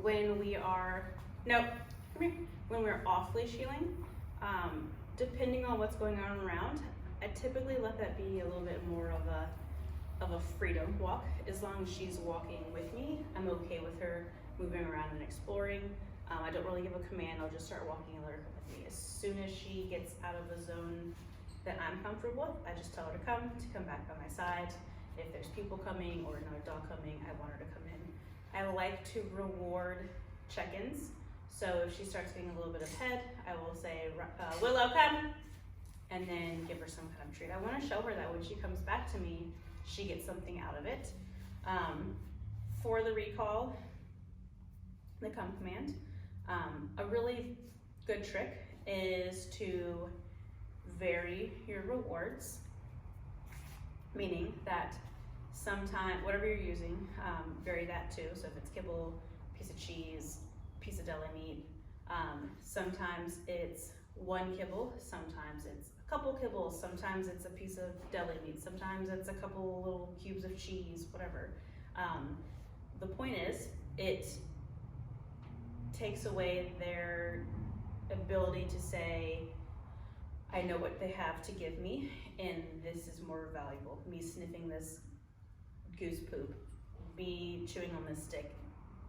when we are, no, come here. When we're off leash heeling, depending on what's going on around, I typically let that be a little bit more of a freedom walk. As long as she's walking with me, I'm okay with her moving around and exploring. I don't really give a command, I'll just start walking and let her come with me. As soon as she gets out of the zone that I'm comfortable with, I just tell her to come back by my side. If there's people coming or another dog coming, I want her to come in. I like to reward check-ins. So if she starts getting a little bit ahead, I will say, Willow, come, and then give her some kind of treat. I want to show her that when she comes back to me, she gets something out of it. For the recall, the come command, a really good trick is to vary your rewards, meaning that sometime, whatever you're using, vary that too. So if it's kibble, piece of cheese, piece of deli meat, sometimes it's one kibble, sometimes it's a couple kibbles, sometimes it's a piece of deli meat, sometimes it's a couple little cubes of cheese, whatever. The point is, it takes away their ability to say, I know what they have to give me, and this is more valuable. Me sniffing this goose poop, me chewing on this stick.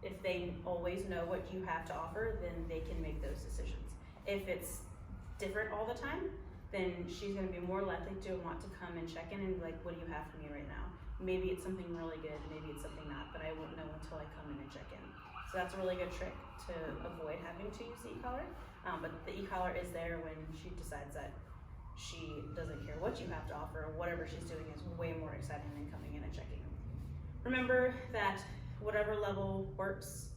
If they always know what you have to offer, then they can make those decisions. If it's different all the time, then she's gonna be more likely to want to come and check in and be like, what do you have for me right now? Maybe it's something really good, maybe it's something not, but I won't know until I come in and check in. So that's a really good trick to avoid having to use the e-collar. But the e-collar is there when she decides that she doesn't care what you have to offer, whatever she's doing is way more exciting than coming in and checking. Remember that whatever level works.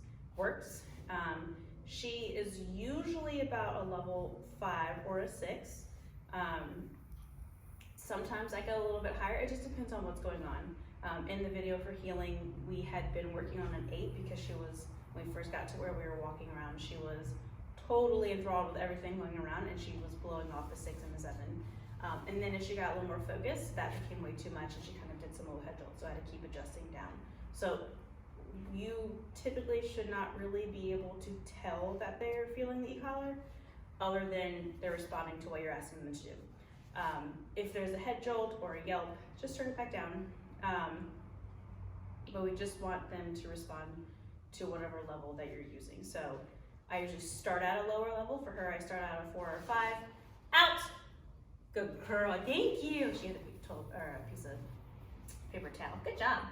She is usually about a level 5 or a 6. Sometimes I go a little bit higher, it just depends on what's going on. In the video for healing, we had been working on an 8 because she was, when we first got to where we were walking around, she was totally enthralled with everything going around and she was blowing off the 6 and the 7. And then as she got a little more focused, that became way too much and she kind of did some overhead jolts, so I had to keep adjusting down. So you typically should not really be able to tell that they're feeling the e-collar other than they're responding to what you're asking them to do. If there's a head jolt or a yelp, just turn it back down. But we just want them to respond to whatever level that you're using. So I usually start at a lower level. For her, I start at a 4 or 5. Out! Good girl, thank you. She had a piece of paper towel. Good job.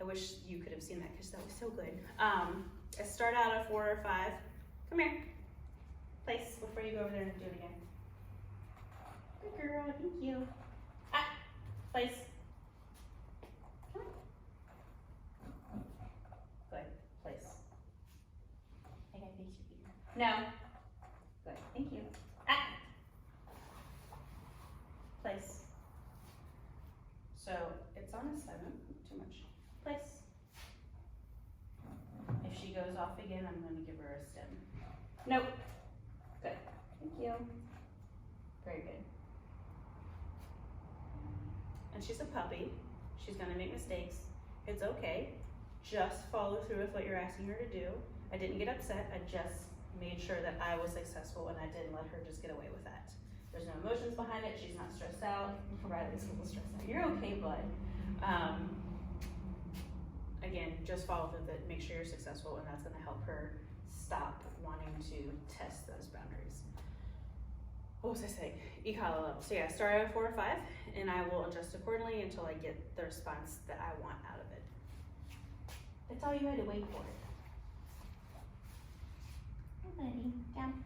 I wish you could have seen that because that was so good. I start out at 4 or 5. Come here. Place before you go over there and do it again. Good girl, thank you. Ah, place. Come on. Good, place. I got these here. No. Good, thank you. Ah. Place. So it's on a 7, too much. Place. If she goes off again, I'm going to give her a stem. Nope. Good. Thank you. Very good. And she's a puppy. She's going to make mistakes. It's okay. Just follow through with what you're asking her to do. I didn't get upset. I just made sure that I was successful and I didn't let her just get away with that. There's no emotions behind it. She's not stressed out. Riley's a little stressed out. You're okay, bud. Again, just follow through with it. Make sure you're successful, and that's going to help her stop wanting to test those boundaries. What was I saying? E-collar level. So yeah, start at 4 or 5, and I will adjust accordingly until I get the response that I want out of it. That's all you had to wait for. Hi, buddy. Down.